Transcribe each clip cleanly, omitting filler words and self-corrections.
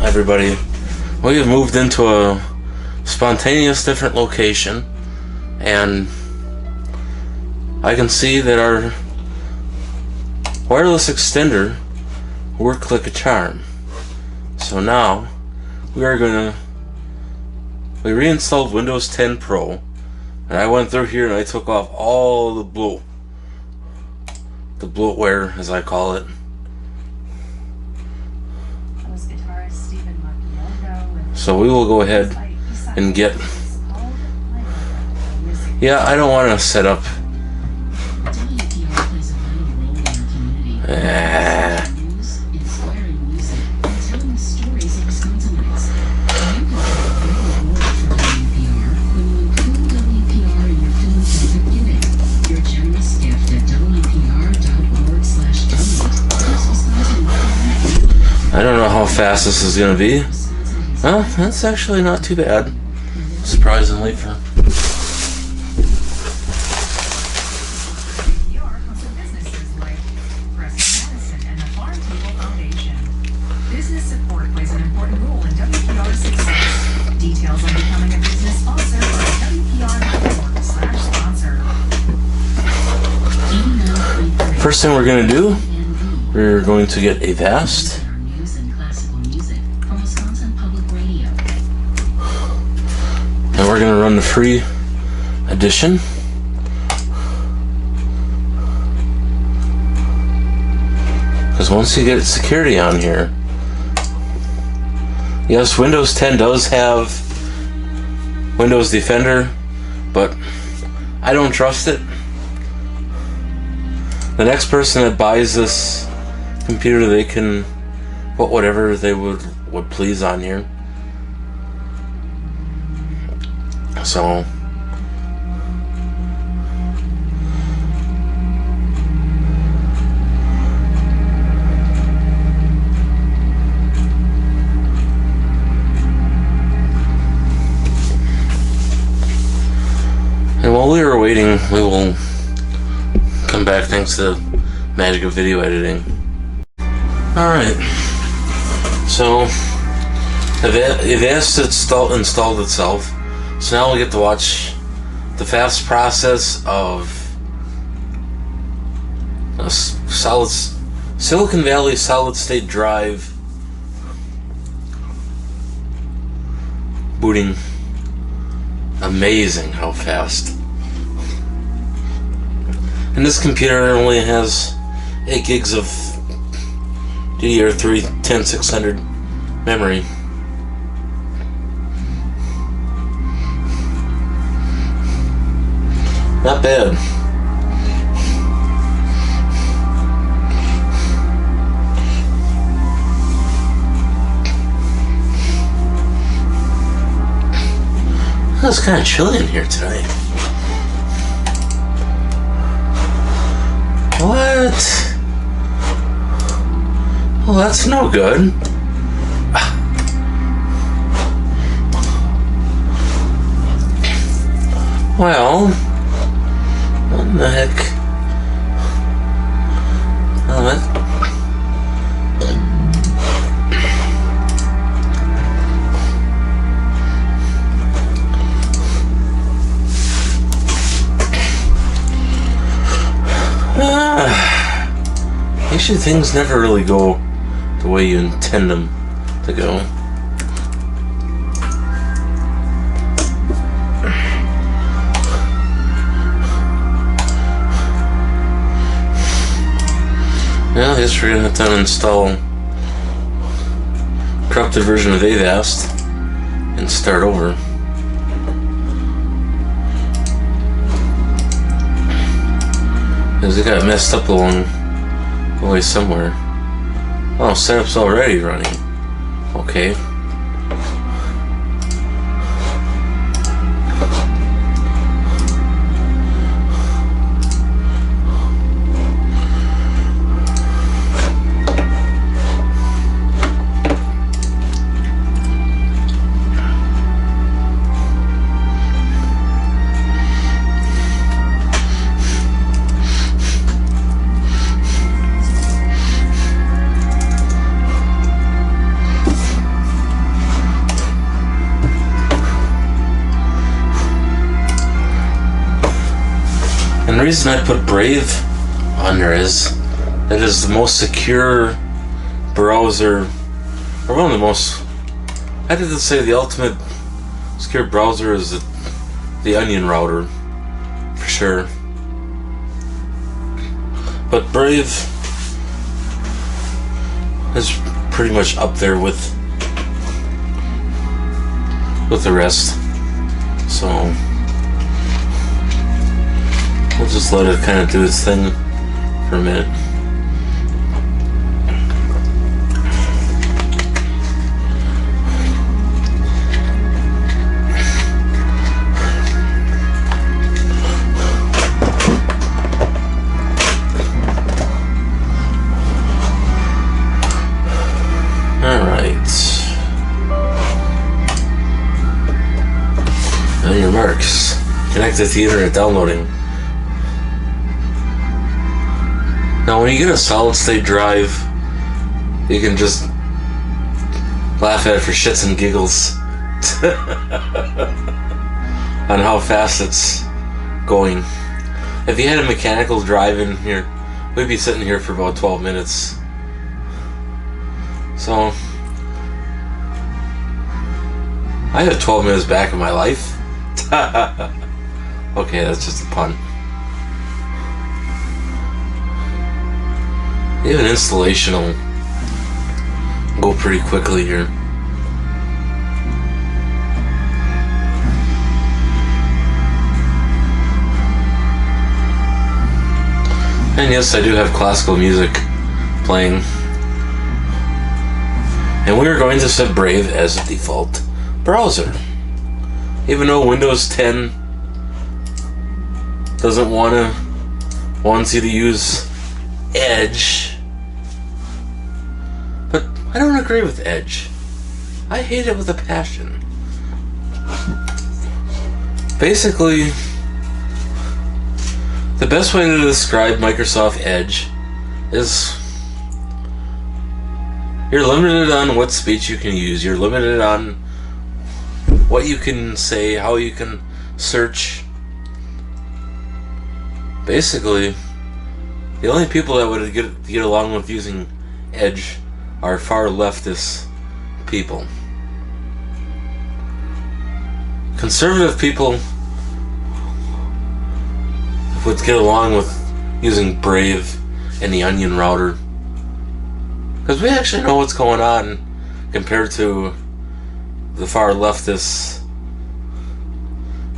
everybody. We have moved into a spontaneous different location, and I can see that our wireless extender worked like a charm. So now we reinstalled Windows 10 Pro, and I went through here and I took off all the bloatware, as I call it. So we will go ahead and get. Yeah, I don't want to set up. I don't know how fast this is going to be. Well, that's actually not too bad, surprisingly. For business support plays an important role in WPR's success. Details on becoming a business sponsor are at WPR.org/sponsor. First thing we're going to do, we're going to get a vast. And we're going to run the free edition. Because once you get security on here, yes, Windows 10 does have Windows Defender, but I don't trust it. The next person that buys this computer, they can put whatever they would please on here. So and while we were waiting, we will come back thanks to the magic of video editing. Alright, so Avast installed itself. So now we get to watch the fast process of a Silicon Valley solid-state drive booting. Amazing how fast. And this computer only has 8 gigs of DDR3 10600 memory. Not bad. It's kind of chilly in here today. What? Well, that's no good. Well, what in the heck? Oh, usually things never really go the way you intend them to go. Well, I guess we're gonna have to uninstall a corrupted version of Avast and start over. Because it got messed up along the way somewhere. Oh, setup's already running. Okay. And the reason I put Brave on there is that it is the most secure browser, or one of the most, I did to say the ultimate secure browser is the Onion router, for sure. But Brave is pretty much up there with the rest. So we'll just let it kind of do its thing for a minute. On your marks, connect it to the internet downloading. Now when you get a solid state drive, you can just laugh at it for shits and giggles on how fast it's going. If you had a mechanical drive in here, we'd be sitting here for about 12 minutes. So I have 12 minutes back in my life. Okay, that's just a pun. Even installation will go pretty quickly here. And yes, I do have classical music playing. And we are going to set Brave as a default browser. Even though Windows 10 doesn't wants you to use Edge, but I don't agree with Edge. I hate it with a passion. Basically, the best way to describe Microsoft Edge is you're limited on what speech you can use. You're limited on what you can say, how you can search. Basically, the only people that would get along with using Edge are far leftist people. Conservative people would get along with using Brave and the Onion router, because we actually know what's going on compared to the far leftists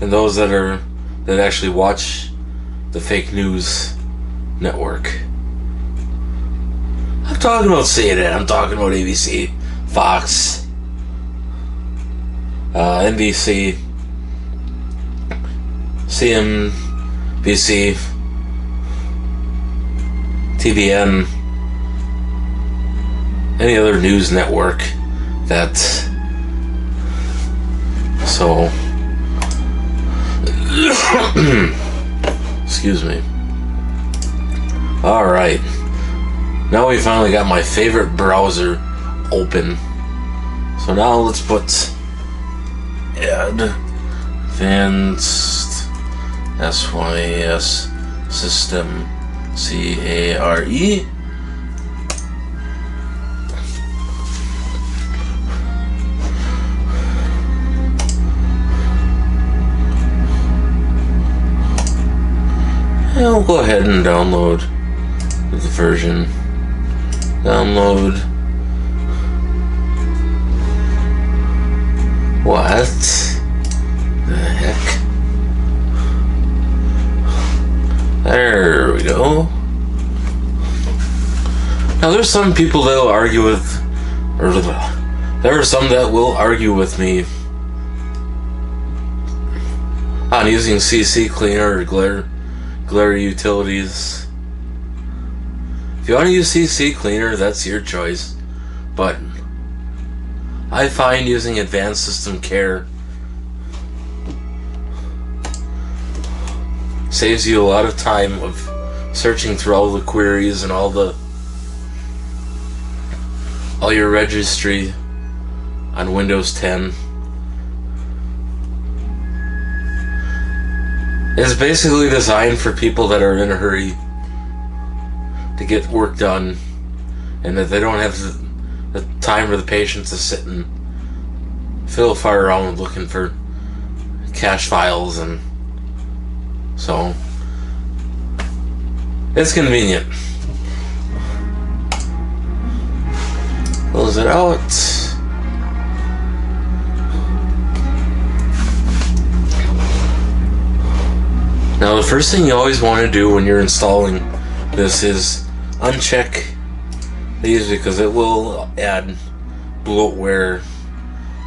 and those that actually watch the fake news network. I'm talking about CNN, I'm talking about ABC, Fox, NBC, CNBC, TBN, any other news network that. So, excuse me. Alright, now we finally got my favorite browser open. So now let's put add advanced SYS system CARE. And we'll go ahead and download the version. Download. What the heck? There we go. Now there's some people that will argue with, or there are some that will argue with me on using CC Cleaner or Glare utilities. If you want to use CC Cleaner, that's your choice. But I find using Advanced System Care saves you a lot of time of searching through all the queries and all your registry on Windows 10. It's basically designed for people that are in a hurry to get work done, and that they don't have the time or the patience to sit and fiddle fire around looking for cache files, and so it's convenient. Close it out. Now the first thing you always want to do when you're installing this is uncheck these, because it will add bloatware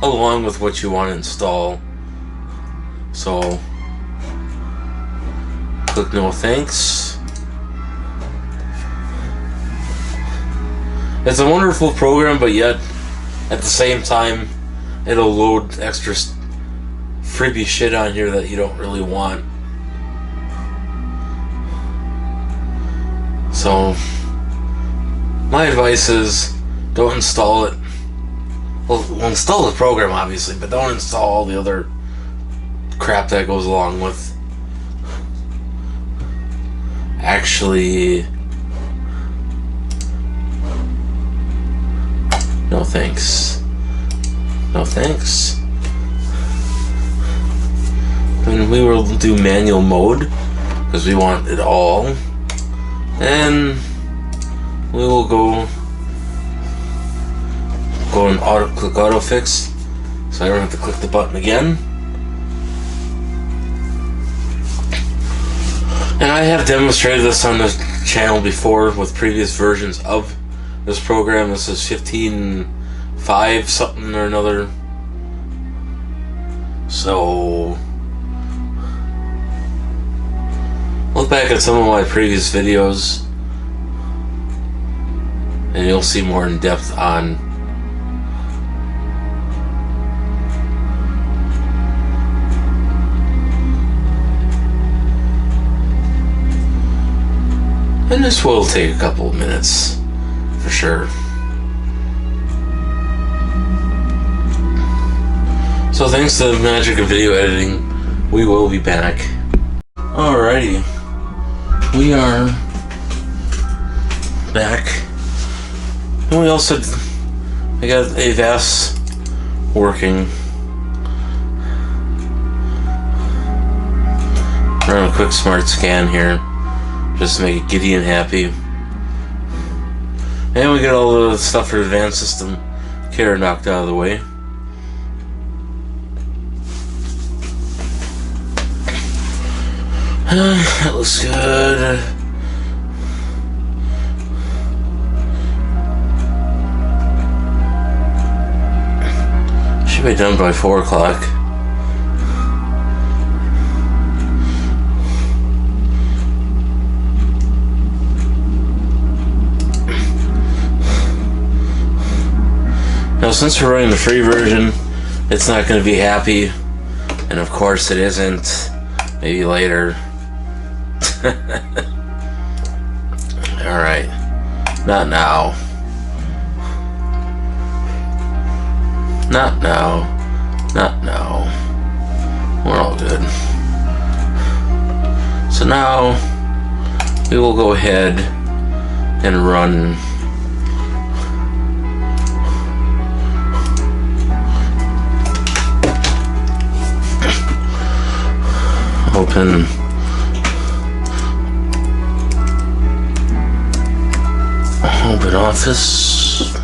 along with what you want to install. So click no thanks. It's a wonderful program, but yet at the same time it'll load extra freebie shit on here that you don't really want. So my advice is don't install it. Well, install the program obviously, but don't install all the other crap that goes along with actually. No thanks. No thanks. And we will do manual mode because we want it all. And we will go and click auto fix, so I don't have to click the button again. And I have demonstrated this on the channel before with previous versions of this program. This is 15.5 something or another. So look back at some of my previous videos and you'll see more in depth on and this will take a couple of minutes for sure. So thanks to the magic of video editing, we will be back. Alrighty, we are back, and we got AVAS working. Run a quick smart scan here, just to make Gideon happy. And we get all the stuff for advanced system care knocked out of the way. That looks good. Should be done by 4 o'clock. Now, since we're running the free version, it's not going to be happy, and of course it isn't. Maybe later. Alright, not now. Not now. Not now. We're all good. So now we will go ahead and run open Office.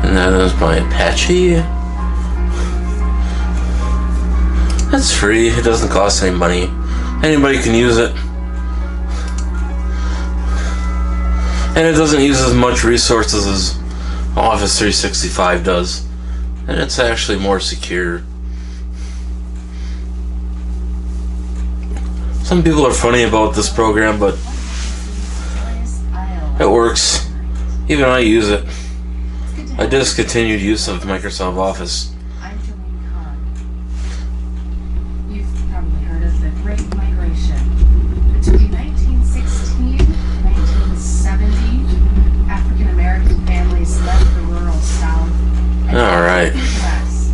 And that is my Apache. That's free, it doesn't cost any money. Anybody can use it. And it doesn't use as much resources as Office 365 does. And it's actually more secure. Some people are funny about this program, but it works. Even I use it. I discontinued use of Microsoft Office. You've probably heard of the Great Migration. Between 1916 and 1970, African American families left the rural South and All right. the U.S.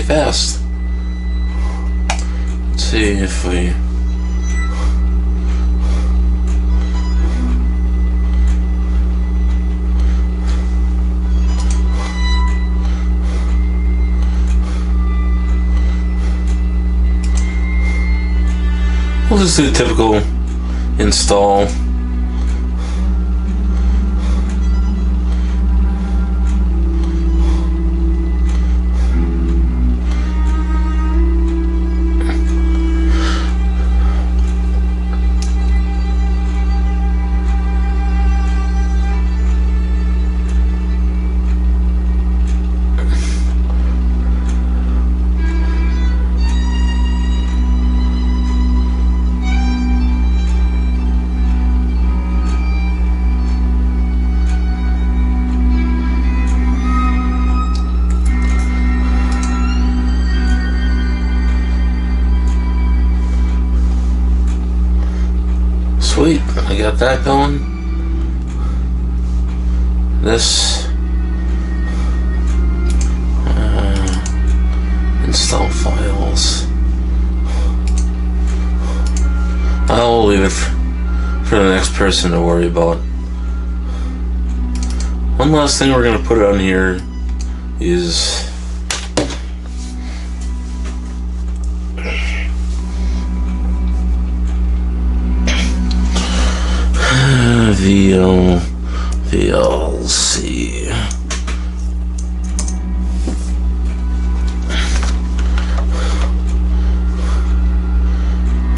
pretty fast. Let's see if we... We'll just do a typical install. Sweet, I got that going. This install files. I'll leave it for the next person to worry about. One last thing we're gonna put on here is VLC.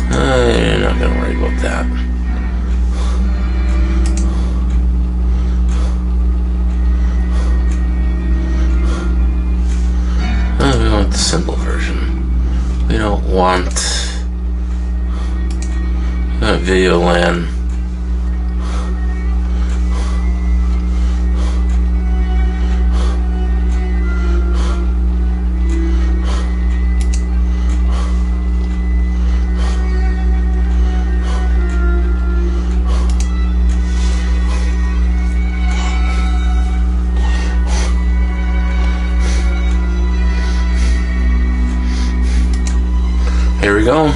I'm not gonna worry about that. We want the simple version. We don't want video LAN. Here we go.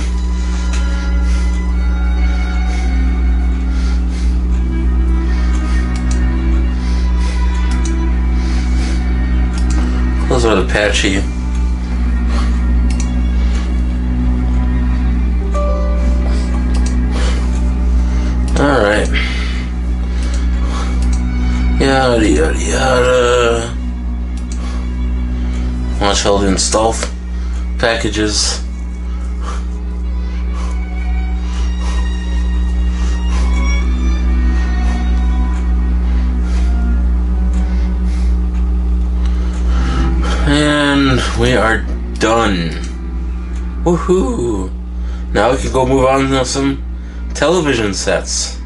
Those are the patchy. Alright. Yada yada yada. Watch all the install packages. And we are done. Woohoo! Now we can go move on to some television sets.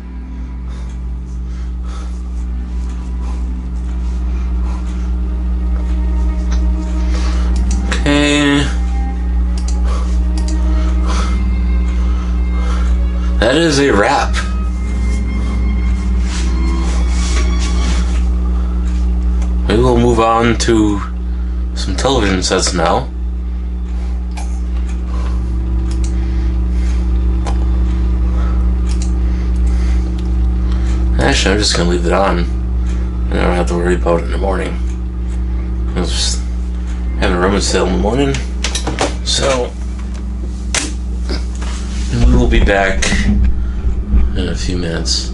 Okay. That is a wrap. We will move on to some television sets now. Actually, I'm just gonna leave it on, and I don't have to worry about it in the morning. I was just having a rummage sale in the morning, so we will be back in a few minutes.